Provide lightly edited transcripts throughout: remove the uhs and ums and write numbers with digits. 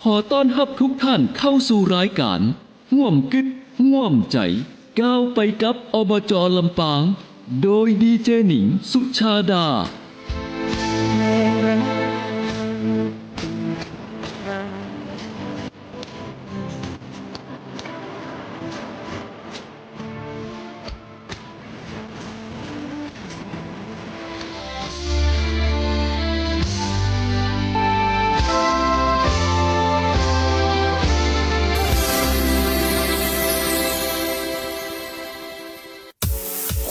ขอต้อนรับทุกท่านเข้าสู่รายการห่วมกึดห่วมใจก้าวไปกับอบจลำปางโดยดีเจหนิงสุชาดา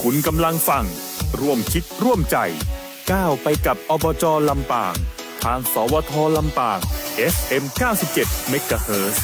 คุณกำลังฟังร่วมคิดร่วมใจก้าวไปกับอบจลำปางทางสวทลำปาง FM 97 MHz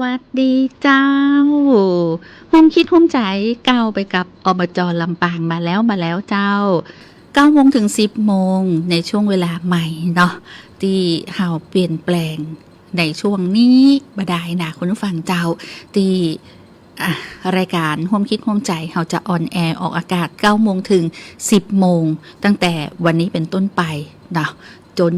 วัสดีเจ้าร่วมคิดร่วมใจก้าวไปกับอบจ.ลำปางมาแล้วเจ้า9 โมงถึง 10 โมงในช่วงเวลาใหม่เนาะที่เฮาเปลี่ยนแปลงในช่วงนี้บ่ได้นะคุณผู้ฟังเจ้าที่รายการร่วมคิดร่วมใจเราจะออนแอร์ออกอากาศ9 โมงถึง 10 โมงตั้งแต่วันนี้เป็นต้นไปเนาะจน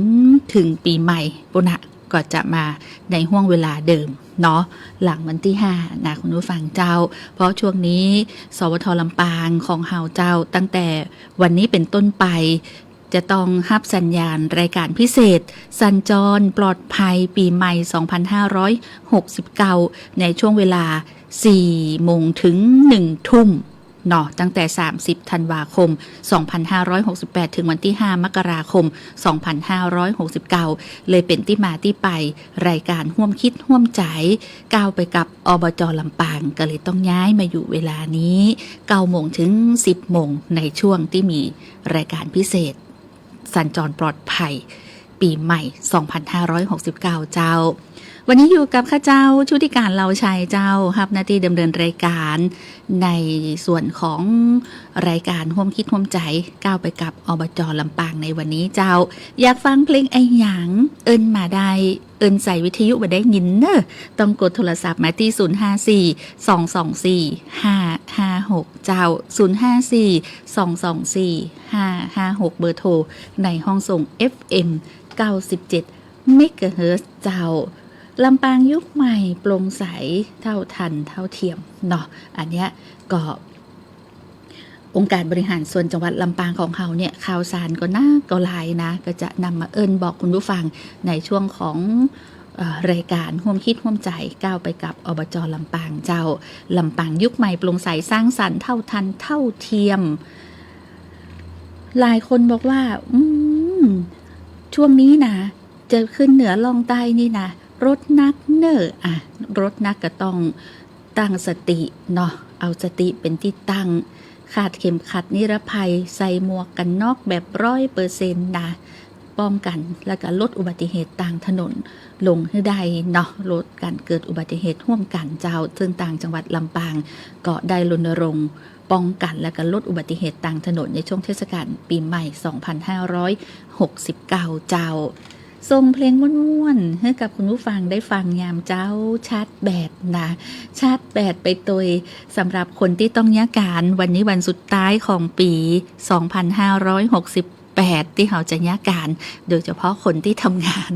ถึงปีใหม่ปุ่นนะก็จะมาในห่วงเวลาเดิมเนาะหลังวันที่5นะคุณผู้ฟังเจ้าเพราะช่วงนี้สวทลำปางของเฮาเจ้าตั้งแต่วันนี้เป็นต้นไปจะต้องรับสัญญาณรายการพิเศษสัญจรปลอดภัยปีใหม่ 2569 ในช่วงเวลา 4 โมงถึง 1 ทุ่มเนาะตั้งแต่ 30 ธันวาคม 2568 ถึงวันที่ 5 มกราคม 2569 เลยเป็นที่มาที่ไปรายการร่วมคิดร่วมใจก้าวไปกับอบจ.ลำปางก็เลยต้องย้ายมาอยู่เวลานี้ 9 โมงถึง 10 โมงในช่วงที่มีรายการพิเศษสัญจรปลอดภัยปีใหม่ 2569 เจ้าวันนี้อยู่กับข้าเจ้าชุติการเราชัยเจ้ารับหน้าที่ดำเนินรายการในส่วนของรายการร่วมคิดร่วมใจก้าวไปกับอบจ.ลำปางในวันนี้เจ้าอยากฟังเพลงไอ้หยังเอิ้นมาได้เอิ้นใส่วิทยุบ่ได้ยินเนอะต้องกดโทรศัพท์มาที่054-224-556เจ้า054-224-556เบอร์โทรในห้องส่ง FM 97 เมกะเฮิรตซ์เจ้าลำปางยุคใหม่โปร่งใสเท่าทันเท่าเทียมเนาะอันเนี้ยก็องค์การบริหารส่วนจังหวัดลำปางของเขาเนี่ยข่าวสารก็น่าก็หลายนะก็จะนำมาบอกคุณผู้ฟังในช่วงของรายการร่วมคิดร่วมใจก้าวไปกับอบจ.ลำปางเจ้าลำปางยุคใหม่โปร่งใสสร้างสรรค์เท่าทันเท่าเทียมหลายคนบอกว่าช่วงนี้นะจะขึ้นเหนือล่องใต้นี่นะรถนักเนอะรถนักก็ต้องตั้งสติเนาะเอาสติเป็นที่ตั้งคาดเข็มขัดนิรภัยใส่หมวกกันน็อกแบบ 100% นะป้องกันและก็ลดอุบัติเหตุต่างถนนลงให้ได้เนาะลดการเกิดอุบัติเหตุร่วมกันเจ้าซึ่งต่างจังหวัดลำปางก็ได้รณรงค์ป้องกันและก็ลดอุบัติเหตุต่างถนนในช่วงเทศกาลปีใหม่ 2569 เจ้าส่งเพลงม่วนๆให้กับคุณผู้ฟังได้ฟังยามเจ้าชาร์จแบตนะชาร์จแบตไปตัวสำหรับคนที่ต้องย้ายการวันนี้วันสุดท้ายของปี 2568 ที่เขาจะย้ายการโดยเฉพาะคนที่ทำงาน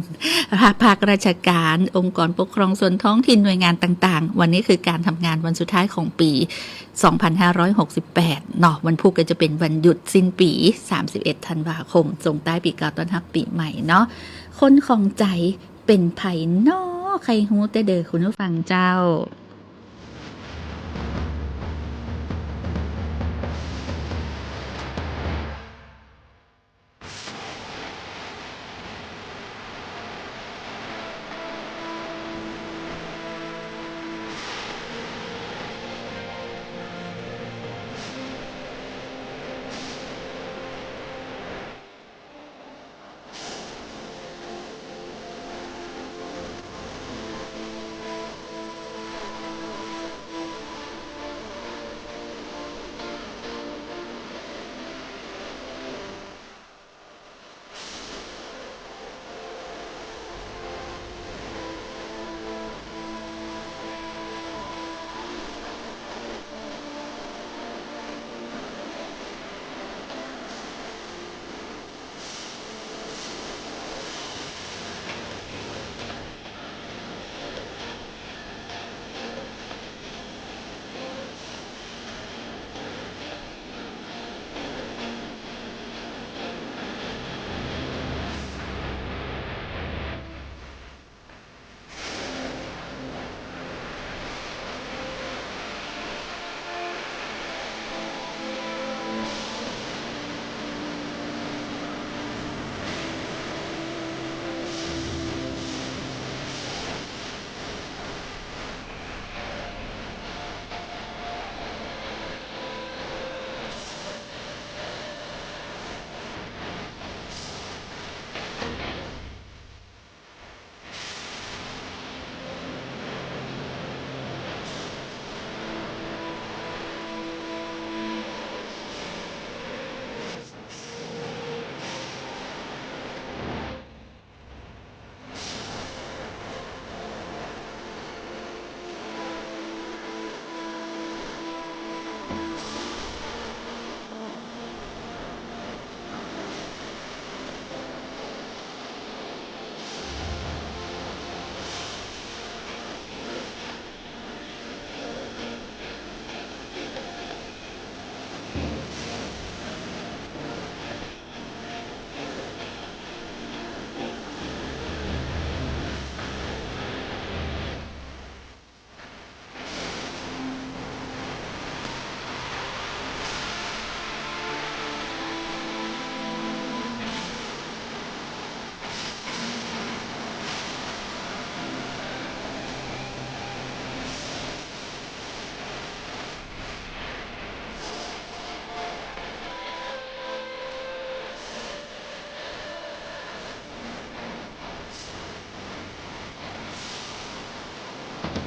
ภาคราชการองค์กรปกครองส่วนท้องถิ่นหน่วยงานต่างๆวันนี้คือการทำงานวันสุดท้ายของปี 2568 เนาะวันพุธก็จะเป็นวันหยุดสิ้นปี 31 ธันวาคมส่งท้ายปีเก่าต้อนรับปีใหม่เนาะคนของใจเป็นไผ่นอใครฮู้แต่เด้อคุณผู้ฟังเจ้า อ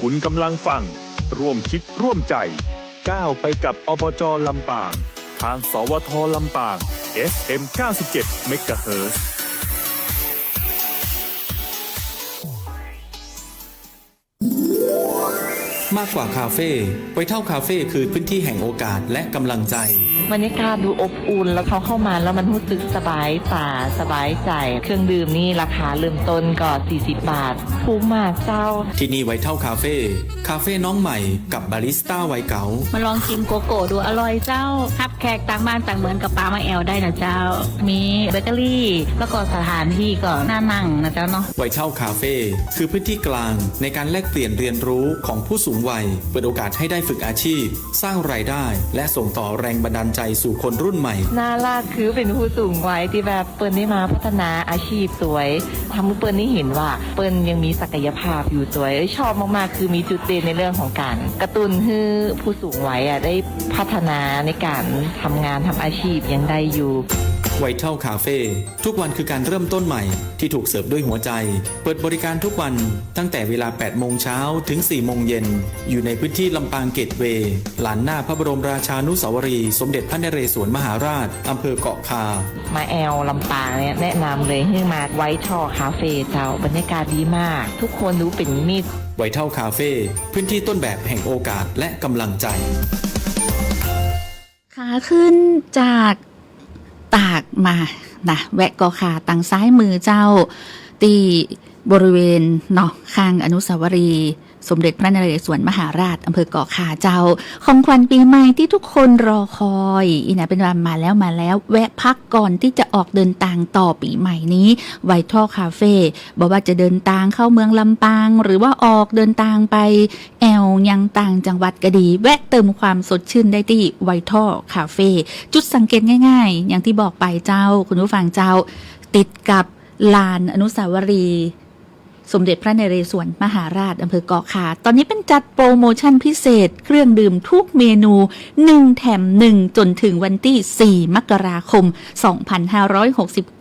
คุณกำลังฟังร่วมคิดร่วมใจก้าวไปกับอบจ.ลำปางทางสวท.ลำปาง FM 97 MHzมากกว่าคาเฟ่ไวท์เท่าคาเฟ่คือพื้นที่แห่งโอกาสและกำลังใจบรรยากาศดูอบอุ่นแล้วเขาเข้ามาแล้วมันรู้สึกสบายตาสบายใจเครื่องดื่มนี่ราคาเริ่มต้นก็40 บาทถูกมากเจ้าที่นี่ไวท์เท่าคาเฟ่คาเฟ่น้องใหม่กับบาริสต้าวัยเก๋ามาลองชิมโกโก้ดูอร่อยเจ้าทับแขกต่างบ้านต่างเมืองกับปลามาแอลได้นะเจ้ามีเบเกอรี่แล้วก็สถานที่ก็น่านั่งนะเจ้าเนาะไวท์เท่าคาเฟ่คือพื้นที่กลางในการแลกเปลี่ยนเรียนรู้ของผู้สูงวัยเปิดโอกาสให้ได้ฝึกอาชีพสร้างรายได้และส่งต่อแรงบันดาลใจสู่คนรุ่นใหม่น่ารักคือเป็นผู้สูงวัยที่แบบเปิ้ลได้มาพัฒนาอาชีพสวยทำให้เปิ้ลได้เห็นว่าเปิ้ลยังมีศักยภาพอยู่สวยชอบมากๆคือมีจุดเด่นในเรื่องของการกระตุ้นให้ผู้สูงวัยได้พัฒนาในการทำงานทำอาชีพยังได้อยู่ไวท์เท่าคาเฟ่ทุกวันคือการเริ่มต้นใหม่ที่ถูกเสิร์ฟด้วยหัวใจเปิดบริการทุกวันตั้งแต่เวลา 8 โมงเช้าถึง 4 โมงเย็นอยู่ในพื้นที่ลำปางเกตเวย์ลานหน้าพระบรมราชานุสาวรีย์สมเด็จพระนเรศวรมหาราชอำเภอเกาะคามาแอลลำปางเนี่ยแนะนำเลยให้มาไวท์เท่าคาเฟ่เจ้าบรรยากาศดีมากทุกคนรู้เป็นมิตรไวท์เท่าคาเฟ่พื้นที่ต้นแบบแห่งโอกาสและกำลังใจขาขึ้นจากตากมานะแวะกอขาตังซ้ายมือเจ้าที่บริเวณเนาะข้างอนุสาวรีย์สมเด็จพระนเรศวรมหาราชอำเภอเกาะขาเจ้าของขวัญปีใหม่ที่ทุกคนรอคอยอีนะเป็นวันมาแล้วแวะพักก่อนที่จะออกเดินทางต่อปีใหม่นี้ไวท์เท่าคาเฟ่บอกว่าจะเดินทางเข้าเมืองลำปางหรือว่าออกเดินทางไปแอวยังต่างจังหวัดก็ดีแวะเติมความสดชื่นได้ที่ไวท์เท่าคาเฟ่จุดสังเกตง่ายๆอย่างที่บอกไปเจ้าคุณผู้ฟังเจ้าติดกับลานอนุสาวรีย์สมเด็จพระนเรศวรมหาราชอำเภอเกาะขาตอนนี้เป็นจัดโปรโมชั่นพิเศษเครื่องดื่มทุกเมนู1แถม1จนถึงวันที่4มกราคม2569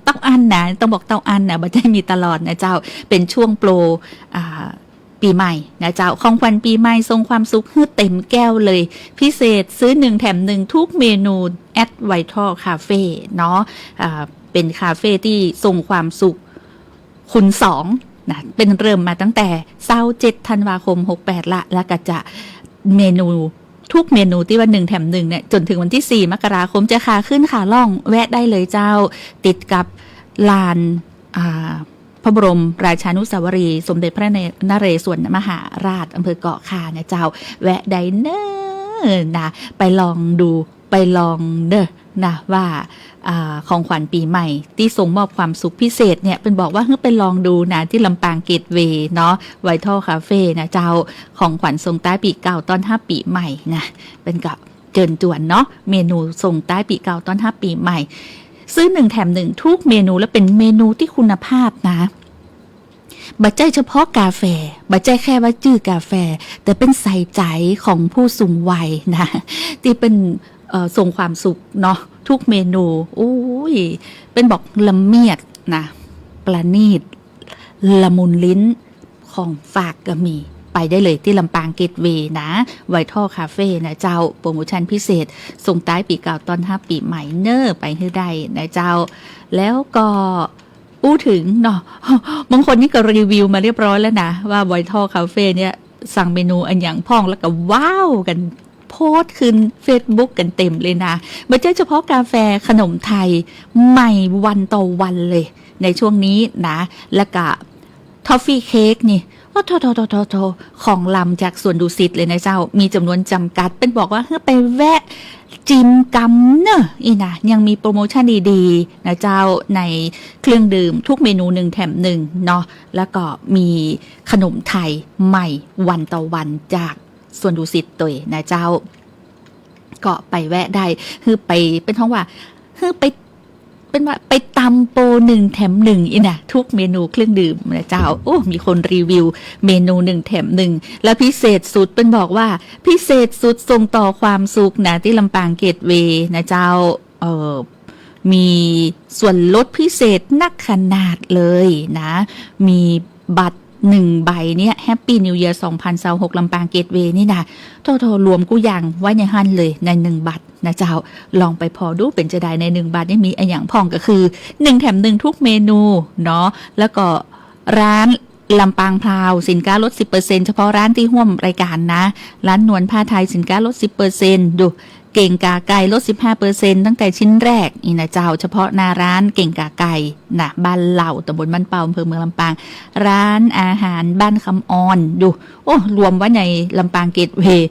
เต้าอันนะต้องบอกเต้าอันนะบ่ได้มีตลอดนะเจ้าเป็นช่วงโปรปีใหม่นะเจ้าของขวัญปีใหม่ทรงความสุขให้เต็มแก้วเลยพิเศษซื้อ1แถม1ทุกเมนูแอดไวท์เท่าคาเฟ่เนาะเป็นคาเฟ่ที่ทรงความสุขคูณ2นะเป็นเริ่มมาตั้งแต่27ธันวาคม68ละแล้วก็จะเมนูทุกเมนูที่ว่า1แถม1เนี่ยจนถึงวันที่4มกราคมจะขาขึ้นขาล่องแวะได้เลยเจ้าติดกับลานพระบรมราชานุสาวรีย์สมเด็จพระนเรศวรมหาราชอำเภอเกาะคานะเจ้าแวะได้เน้อนะไปลองดูไปลองเด้อนะว่าของขวัญปีใหม่ที่ส่งมอบความสุขพิเศษเนี่ยเป็นบอกว่าให้ไปลองดูนะที่ลำปางเกตเวย์เนาะไวท์เท่าคาเฟ่นะเจ้าของขวัญส่งท้ายปีเก่าต้อนรับปีใหม่นะเป็นกับเจิญจวนเนาะเมนูส่งท้ายปีเก่าต้อนรับปีใหม่ซื้อ1แถม1ทุกเมนูและเป็นเมนูที่คุณภาพนะบัจจัยเฉพาะกาแฟบัจจัยแค่ว่าจื้อกาแฟแต่เป็นใส่ใจของผู้สูงวัยนะที่เป็นส่งความสุขเนาะทุกเมนูโอ้ยเป็นบอกละเมียดนะประณีตละมุนลิ้นของฝากก็มีไปได้เลยที่ลำปางเกตเวย์นะไวท์เท่าคาเฟ่นะเจ้าโปรโมชั่นพิเศษส่งท้ายปีเก่าต้อนรับปีใหม่เนอไปให้ได้นะเจ้าแล้วก็อู้ถึงเนาะบางคนนี่ก็รีวิวมาเรียบร้อยแล้วนะว่าไวท์เท่าคาเฟ่เนี่ยสั่งเมนูอันอย่างพ่องแล้วก็ว้าวกันโพสต์ขึ้น Facebook กันเต็มเลยนะไม่ใช่เฉพาะกาแฟขนมไทยใหม่วันต่อวันเลยในช่วงนี้นะแล้วก็ทอฟฟี่เค้กนี่โทของลำจากสวนดุสิตเลยนะเจ้ามีจำนวนจำกัดเป็นบอกว่าเฮ้ยไปแวะจิมกำเนอะอีนะยังมีโปรโมชั่นดีๆนะเจ้าในเครื่องดื่มทุกเมนู1แถม1เนาะแล้วก็มีขนมไทยใหม่วันต่อวันจากส่วนดุสิตตัวนะเจ้าก็ไปแวะได้คือไปเป็นท้องว่าคือไปเป็นว่าไปตำโปร1แถม1อีนะทุกเมนูเครื่องดื่มนะเจ้าโอ้มีคนรีวิวเมนู1แถม1แล้วพิเศษสุดเป็นบอกว่าพิเศษสุดส่งต่อความสุขนะที่ลำปางเกตเวย์นะเจ้ามีส่วนลดพิเศษนักขนาดเลยนะมีบัตร 1 ใบเนี่ยแฮปปี้นิวเยียร์2026ลำปางเกตเวย์นี่นะโทรวมกูอย่างไว้ในหันเลยใน1 บัตรนะเจ้าลองไปพอดูเป็นจะได้ใน1 บัตรนี่มีอะไรอย่างพ่องก็คือ1 แถม 1ทุกเมนูเนาะแล้วก็ร้านลำปางพราวสินค้าลด 10% เฉพาะร้านที่ร่วมรายการนะร้านนวลผ้าไทยสินค้าลด 10% ดูเก่งกาไก่ลด 15% ตั้งแต่ชิ้นแรกนี่นะเจ้าเฉพาะหน้าร้านเก่งกาไก่นะบ้านเหล่าตำบลบ้านเปาอำเภอเมืองลำปางร้านอาหารบ้านคำออนดูโอ้รวมไว้ในลำปางเกตเวย์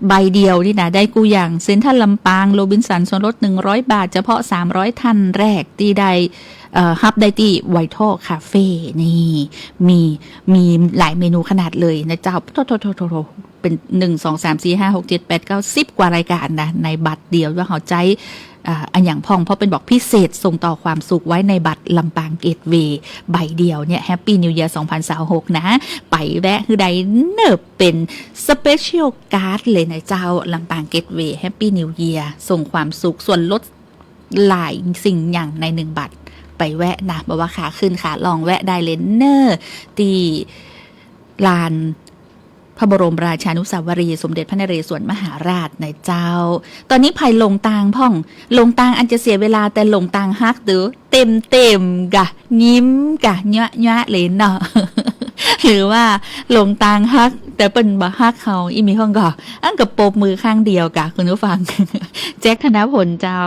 ใบเดียวนี่นะได้กูอย่างเซ็นทรัลลำปางโรบินสันส่วนลด100 บาทเฉพาะ300ท่านแรกที่ได้ฮับได้ที่ไวท์ทอลคาเฟ่นี่มีหลายเมนูขนาดเลยนะเจ้าโทเป็น1 2 3 4 5 6 7 8 9 10 กว่ารายการนะในบัตรเดียวว่าเขาใจอันอย่างพองเพราะเป็นบอกพิเศษส่งต่อความสุขไว้ในบัตรลำปางเกตเวย์ใบเดียวเนี่ยแฮปปี้นิวเยียร์2026นะไปแวะคือใดเนิบเป็นสเปเชียลการ์ดเลยนะเจ้าลำปางเกตเวย์แฮปปี้นิวเยียร์ส่งความสุขส่วนลดหลายสิ่งอย่างใน1 บัตรไปแวะนะบอกว่าขาขึ้นขาลองแวะได้เลยเนอร์ตีลานพระบรมราชานุสาวรีย์สมเด็จพระนเรศวรมหาราชในเจ้าตอนนี้ภัยลงตางพ่องลงตางอันจะเสียเวลาแต่ลงตางฮักเด้อเต็มกะยิ้มกะเนะเลยเนาะ หรือว่าลงตางฮักแต่เป็นบ่ฮักเขาอีมีห้องก็อันกับโปบมือข้างเดียวกะคุณผู้ฟัง แจ็คธนพลเจ้า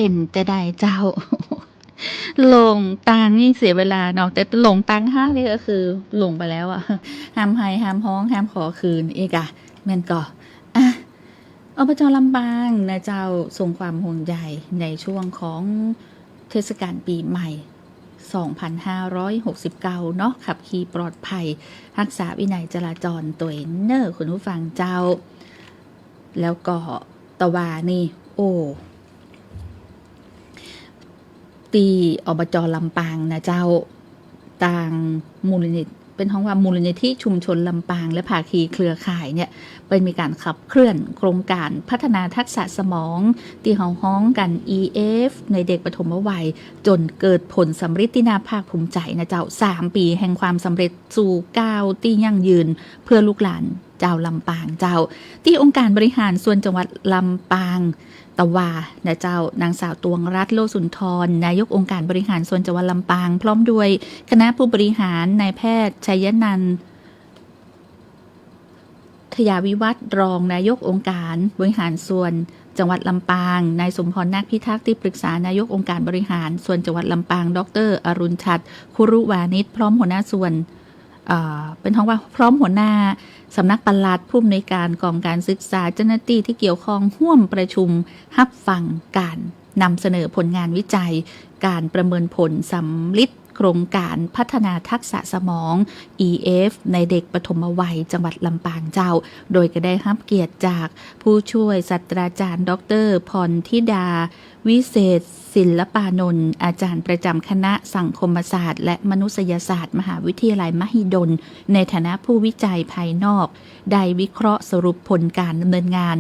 เป็นแต่ใดเจ้า ลงตังนี่เสียเวลาเนาะแต่ลงตังห้านี่ก็คือลงไปแล้วอะห้ามให้ห้ามฮ้องห้ามขอคืนเอกอะแม่นก่ออ่ะอบจ.ลำปางนะเจ้าส่งความห่วงใยในช่วงของเทศกาลปีใหม่ 2569 เนาะขับขี่ปลอดภัยรักษาวินัยจราจรตัวเองเนอคุณผู้ฟังเจ้าแล้วก็ตะวานี่โอ้ตีอบจ.ลำปางนะเจ้าต่างมูลนิธิเป็นห้องว่ามูลนิธิชุมชนลำปางและภาคีเครือข่ายเนี่ยเป็นมีการขับเคลื่อนโครงการพัฒนาทักษะสมองที่ห้องกัน EF ในเด็กปฐมวัยจนเกิดผลสำเร็จที่น่าภาคภูมิใจนะเจ้า3 ปีแห่งความสำเร็จสู่ก้าวที่ยั่งยืนเพื่อลูกหลานเจ้าลำปางเจ้าที่องค์การบริหารส่วนจังหวัดลำปางตะวานะเจ้านางสาวตวงรัตน์โลสุนทรนายกองค์การบริหารส่วนจังหวัดลำปางพร้อมด้วยคณะผู้บริหารนายแพทย์ชัยนันท์ทยาวิวัฒน์รองนายกองค์การบริหารส่วนจังหวัดลำปางนายสมพรนาคพิทักษ์ที่ปรึกษานายกองค์การบริหารส่วนจังหวัดลำปางดร.อรุณชัดคุรุวานิชพร้อมหัวหน้าส่วนเป็นท้องว่าพร้อมหัวหน้าสำนักปลัดผู้อำนวยการกองการศึกษาเจ้าหน้าที่ที่เกี่ยวข้องร่วมประชุมรับฟังการนำเสนอผลงานวิจัยการประเมินผลสำลิดโครงการพัฒนาทักษะสมอง EF ในเด็กปฐมวัยจังหวัดลำปางเจ้าโดยก็ได้รับเกียรติจากผู้ช่วยศาสตราจารย์ดร.พรธิดาวิเศษศิลปานนท์อาจารย์ประจำคณะสังคมศาสตร์และมนุษยศาสตร์มหาวิทยาลัยมหิดลในฐานะผู้วิจัยภายนอกได้วิเคราะห์สรุปผลการดำเนินงาน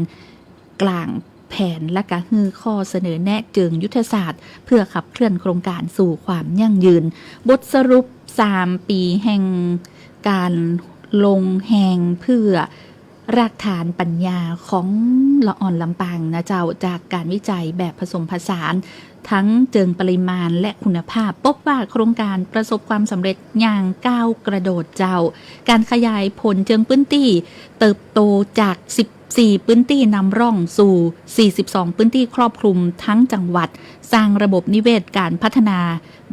กลางแผนและก็ฮือข้อเสนอแนะเจิงยุทธศาสตร์เพื่อขับเคลื่อนโครงการสู่ความยั่งยืนบทสรุป3 ปีแห่งการลงแหงเพื่อรากฐานปัญญาของละอ่อนลำปางนะเจ้าจากการวิจัยแบบผสมผสานทั้งเจิงปริมาณและคุณภาพพบว่าโครงการประสบความสำเร็จอย่างก้าวกระโดดเจ้าการขยายผลเจิงพื้นที่เติบโตจาก14 พื้นที่นำร่องสู่42 พื้นที่ครอบคลุมทั้งจังหวัดสร้างระบบนิเวศการพัฒนา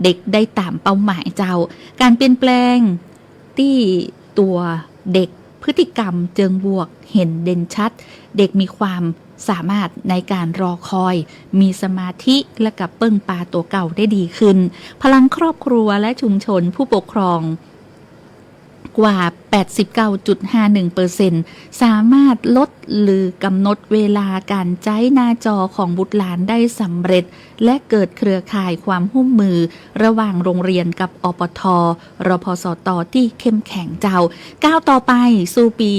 เด็กได้ตามเป้าหมายเจ้าการเปลี่ยนแปลงที่ตัวเด็กพฤติกรรมเจิงบวกเห็นเด่นชัดเด็กมีความสามารถในการรอคอยมีสมาธิและกับเปิ้งปลาตัวเก่าได้ดีขึ้นพลังครอบครัวและชุมชนผู้ปกครองกว่า 89.51% สามารถลดหรือกำหนดเวลาการใช้หน้าจอของบุตรหลานได้สำเร็จและเกิดเครือข่ายความร่วมมือระหว่างโรงเรียนกับอปท.รพสต.ที่เข้มแข็งเจ้าก้าวต่อไปสู่ปี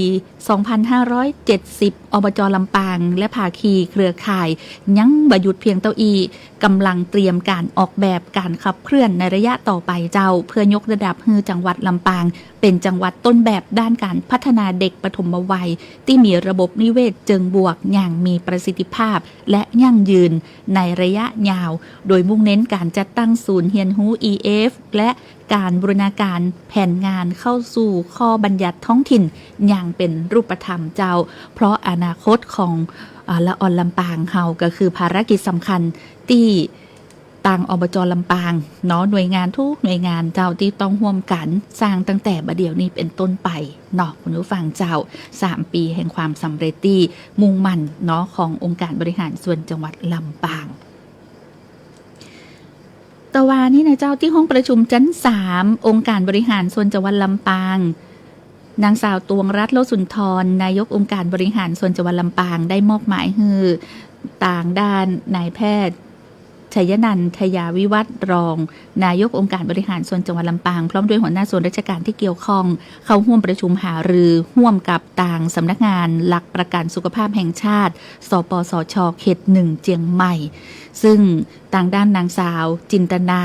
2570 อบจ.ลำปางและภาคีเครือข่ายยังบ่หยุดเพียงเต้าอี้กำลังเตรียมการออกแบบการขับเคลื่อนในระยะต่อไปเจ้าเพื่อยกระดับให้จังหวัดลำปางเป็นจังหวัดต้นแบบด้านการพัฒนาเด็กปฐมวัยที่มีระบบนิเวศเชิงบวกอย่างมีประสิทธิภาพและยั่งยืนในระยะยาวโดยมุ่งเน้นการจัดตั้งศูนย์เรียนรู้ EF และการบูรณาการแผนงานเข้าสู่ข้อบัญญัติท้องถิ่นอย่างเป็นรูปธรรมเจ้าเพราะอนาคตของละอ่อนลำปางเฮาก็คือภารกิจสำคัญที่ต่างอบจ.ลำปางเนาะหน่วยงานทุกหน่วยงานเจ้าที่ต้องร่วมกันสร้างตั้งแต่บัดเดี๋ยวนี้เป็นต้นไปเนาะคุณผู้ฟังเจ้า3 ปีแห่งความสำเร็จที่มุ่งมั่นเนาะขององค์การบริหารส่วนจังหวัดลำปางตะวานี่นะเจ้าที่ห้องประชุมชั้น3องค์การบริหารส่วนจังหวัดลำปางนางสาวตวงรัตน์โลสุนทรนายกองค์การบริหารส่วนจังหวัดลำปางได้มอบหมายให้ต่างด้านนายแพทย์ชัยนันท์ทยาวิวัฒน์รองนายกองค์การบริหารส่วนจังหวัดลำปางพร้อมด้วยหัวหน้าส่วนราชการที่เกี่ยวข้องเข้าร่วมประชุมหารือร่วมกับต่างสำนักงานหลักประกันสุขภาพแห่งชาติสปสช.เขต 1 เจียงใหม่ซึ่งทางด้านนางสาวจินตนา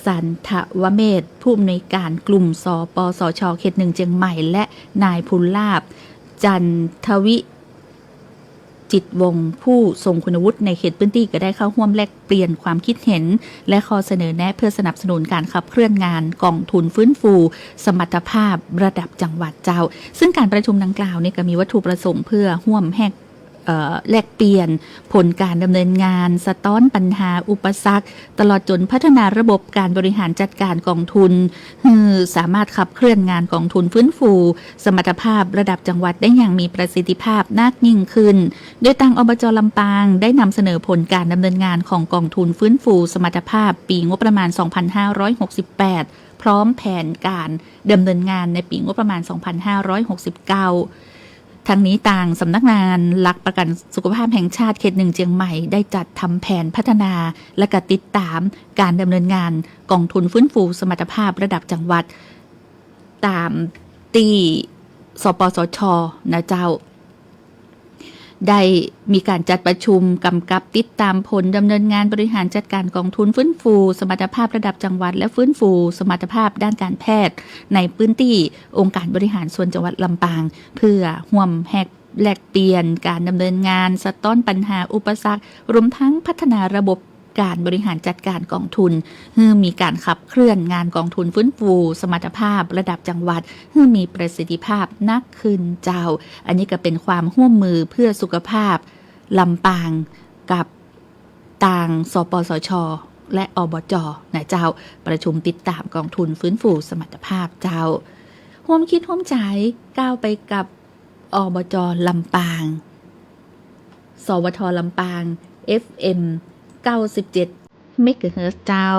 สันทวเมธผู้อำนวยการกลุ่มสปสช.เขต 1 เจียงใหม่และนายพุลลาภจันทวิจิตวงศ์ผู้ทรงคุณวุฒิในเขตพื้นที่ก็ได้เข้าร่วมแลกเปลี่ยนความคิดเห็นและข้อเสนอแนะเพื่อสนับสนุนการขับเคลื่อนงานกองทุนฟื้นฟูสมรรถภาพระดับจังหวัดเจ้าซึ่งการประชุมดังกล่าวนี่ก็มีวัตถุประสงค์เพื่อร่วม แลกเปลี่ยนผลการดำเนินงานสะท้อนปัญหาอุปสรรคตลอดจนพัฒนาระบบการบริหารจัดการกองทุนสามารถขับเคลื่อนงานกองทุนฟื้นฟูสมรรถภาพระดับจังหวัดได้อย่างมีประสิทธิภาพมากยิ่งขึ้นโดยทางอบจ.ลำปางได้นำเสนอผลการดำเนินงานของกองทุนฟื้นฟูสมรรถภาพปีงบประมาณ 2568 พร้อมแผนการดำเนินงานในปีงบประมาณ 2569 ทั้งนี้ต่างสำนักงานหลักประกันสุขภาพแห่งชาติเขต 1 เชียงใหม่ได้จัดทำแผนพัฒนาและก็ติดตามการดำเนินงานกองทุนฟื้นฟูสมรรถภาพระดับจังหวัดตามที่สปสช.นะเจ้าได้มีการจัดประชุมกำกับติดตามผลดำเนินงานบริหารจัดการกองทุนฟื้นฟูสมรรถภาพระดับจังหวัดและฟื้นฟูสมรรถภาพด้านการแพทย์ในพื้นที่องค์การบริหารส่วนจังหวัดลำปางเพื่อร่วมแลกเปลี่ยนการดำเนินงานสะท้อนปัญหาอุปสรรครวมทั้งพัฒนาระบบการบริหารจัดการกองทุนให้มีการขับเคลื่อนงานกองทุนฟื้นฟูสมรรถภาพระดับจังหวัดให้มีประสิทธิภาพนักขึ้นเจ้าอันนี้ก็เป็นความร่วมมือเพื่อสุขภาพลำปางกับต่างสปสช.และอบจ.นะเจ้าประชุมติดตามกองทุนฟื้นฟูสมรรถภาพเจ้าร่วมคิดร่วมใจก้าวไปกับอบจ.ลำปางสวท.ลำปาง FM 97 เมกะเฮิรตซ์เจ้า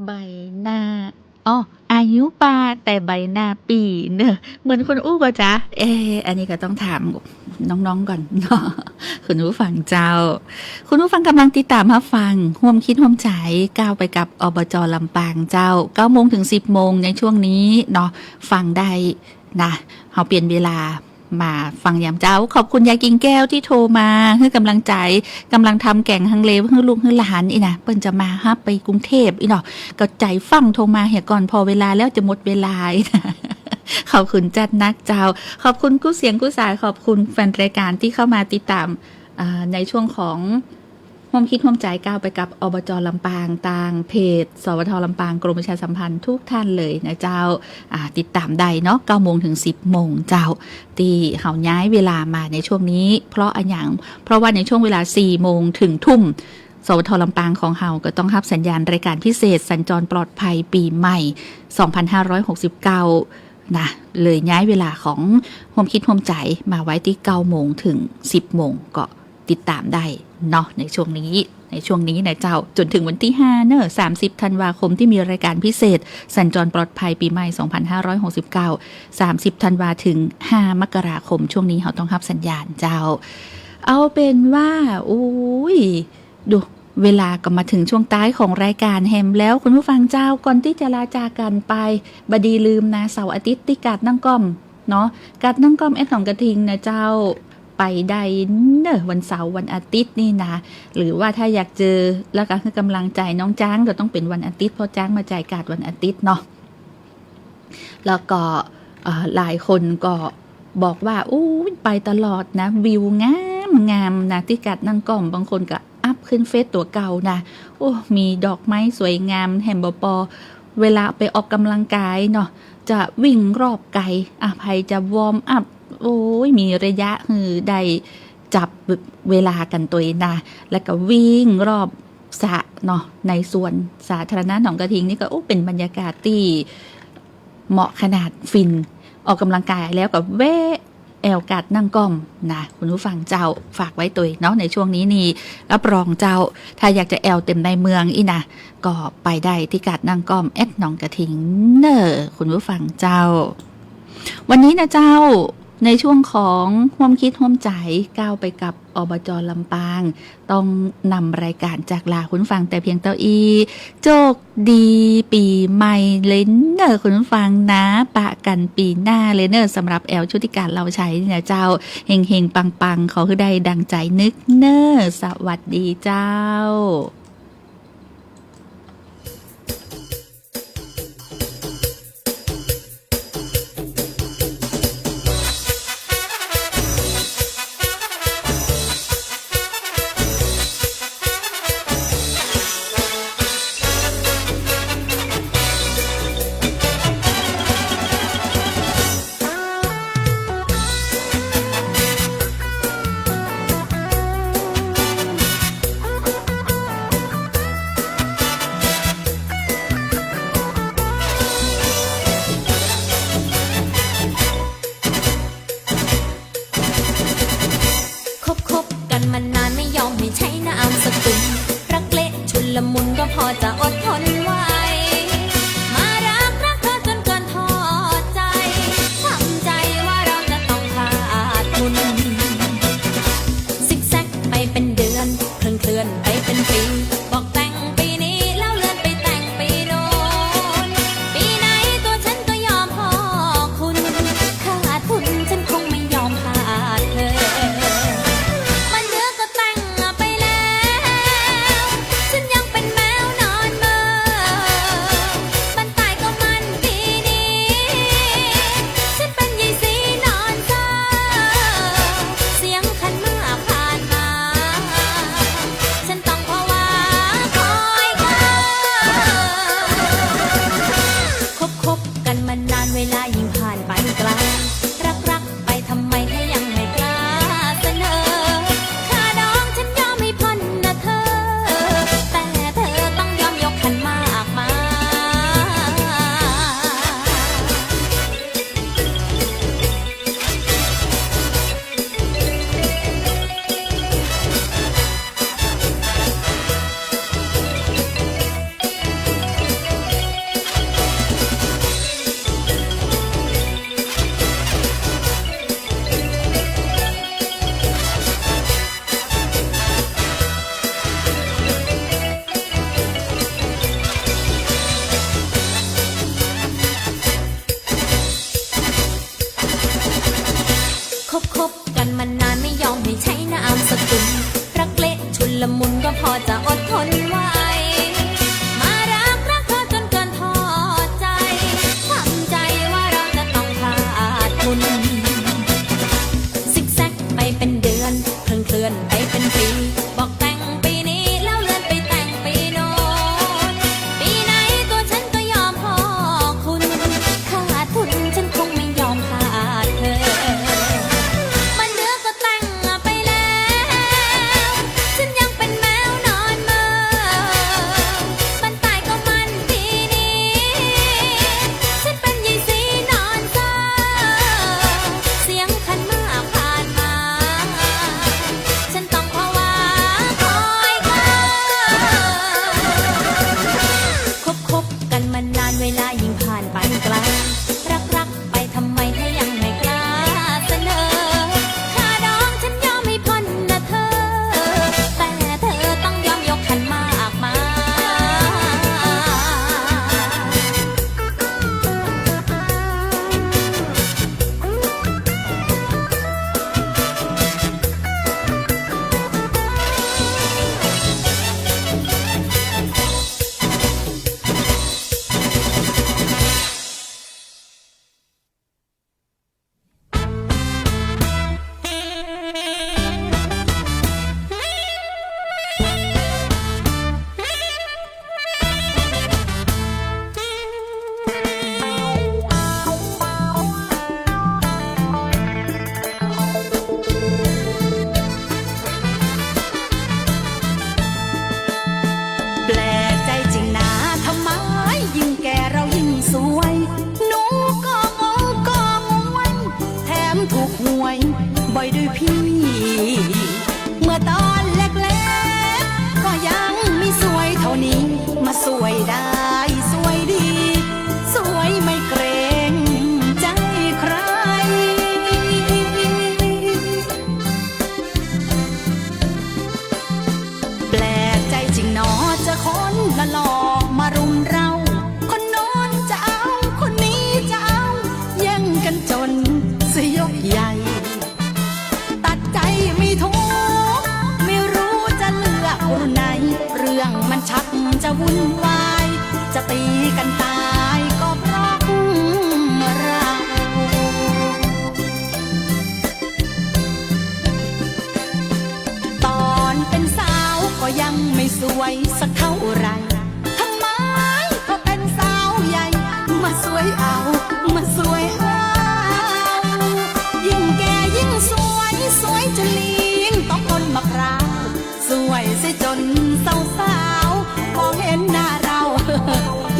ใบหน้าอ๋ออายุปาแต่ใบหน้าปีเนอะเหมือนคุณอู้ก็จ๊ะอันนี้ก็ต้องถามน้องๆก่อนเนาะคุณผู้ฟังเจ้า คุณผู้ฟังกำลังติดตามรับฟังร่วมคิดร่วมใจก้าวไปกับอบจลำปางเจ้า9 โมงถึง 10 โมงในช่วงนี้เนาะฟังได้นะเขาเปลี่ยนเวลามาฟังยามเจ้าขอบคุณยายกิ่งแก้วที่โทรมาให้กำลังใจกำลังทำแกงฮังเลให้ลูกให้หลานอีนะเปิ้นจะมาฮับไปกรุงเทพอีเนาะก็ใจฟังโทรมาเหียก่อนพอเวลาแล้วจะหมดเวลาอีนะขอบคุณจัดนักเจ้าขอบคุณกู้เสียงกู้สายขอบคุณแฟนรายการที่เข้ามาติดตามในช่วงของร่วมคิดร่วมใจก้าวไปกับอบจลำปางต่างเพจสวทลำปางกรมประชาสัมพันธ์ทุกท่านเลยนะเจ้าติดตามได้เนาะ9 โมงถึง 10 โมงเจ้าที่เขาย้ายเวลามาในช่วงนี้เพราะอะไรอย่างเพราะว่าในช่วงเวลา 4 โมงถึงทุ่มสวทลำปางของเฮาก็ต้องรับสัญญาณรายการพิเศษสัญจรปลอดภัยปีใหม่ 2569นะเลยย้ายเวลาของร่วมคิดร่วมใจมาไว้ที่9 โมงถึง 10 โมงก็ติดตามได้เนาะในช่วงนี้นะเจ้าจนถึงวันที่5เนอะ30 ธันวาคมที่มีรายการพิเศษสัญจรปลอดภัยปีใหม่ 2569 30 ธันวาถึง 5 มกราคมช่วงนี้เขาต้องรับสัญญาณเจ้าเอาเป็นว่าดูเวลาก็มาถึงช่วงท้ายของรายการแฮมแล้วคุณผู้ฟังเจ้าก่อนที่จะลาจากกันไปบดีลืมนะเสาร์อาทิตย์ที่กาดนั่งก้อมเนาะกาดนั่งก้อมหนองกระทิงนะเจ้าไปได้เนอะวันเสาร์วันอาทิตย์นี่นะหรือว่าถ้าอยากเจอแล้วก็คือกำลังใจน้องจ้างก็ต้องเป็นวันอาทิตย์เพราะจ้างมาจ่ายกาดวันอาทิตย์เนาะแล้วก็หลายคนก็บอกว่าไปตลอดนะวิวงามนะที่กาดนั่งก้อมบางคนก็อัพขึ้นเฟซตัวเก่านะมีดอกไม้สวยงามแฮมบอเวลาไปออกกำลังกายเนาะจะวิ่งรอบไกลใครจะวอร์มอัพมีระยะได้จับเวลากันตัวนะแล้วก็วิ่งรอบสระเนาะในส่วนสาธารณะหนองกระทิงนี่ก็เป็นบรรยากาศที่เหมาะขนาดฟินออกกำลังกายแล้วก็แวะแอลกาดนั่งก้อมนะคุณผู้ฟังเจ้าฝากไว้ตัวเนาะในช่วงนี้นี่รับรองเจ้าถ้าอยากจะแอลเต็มในเมืองอีนะก็ไปได้ที่กาดนั่งก้อมหนองกระทิงเนอคุณผู้ฟังเจ้าวันนี้นะเจ้าในช่วงของร่วมคิดร่วมใจก้าวไปกับอบจลำปางต้องนำรายการจากลาคุณฟังแต่เพียงเท่าโชคดีปีใหม่เลยเนอคุณฟังนะปะกันปีหน้าเลยเนอสำหรับแอลชุติการเราใช้เนี่ยเจ้าเฮงเฮงปังปังเขาคือได้ดังใจนึกเนอสวัสดีเจ้า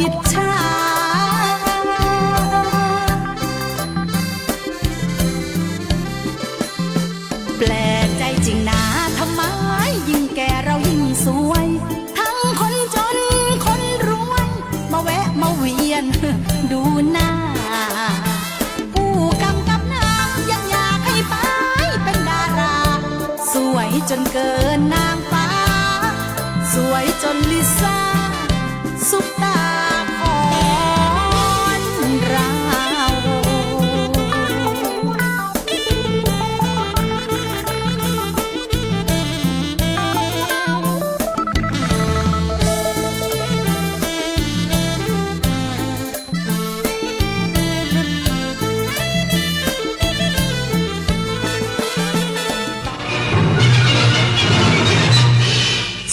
อิจฉาแปลกใจจริงนะทำไมยิ่งแก่เรายิ่งสวย ทั้งคนจนคนรวยมาแวะมาเวียน ดูหน้า ผู้กำกับหน้ายังอยากให้ไปเป็นดารา สวยจนเกินนางฟ้า สวยจนลิซ่าซุปตาของเรา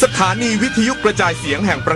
สถานีวิทยุกระจายเสียงแห่งประ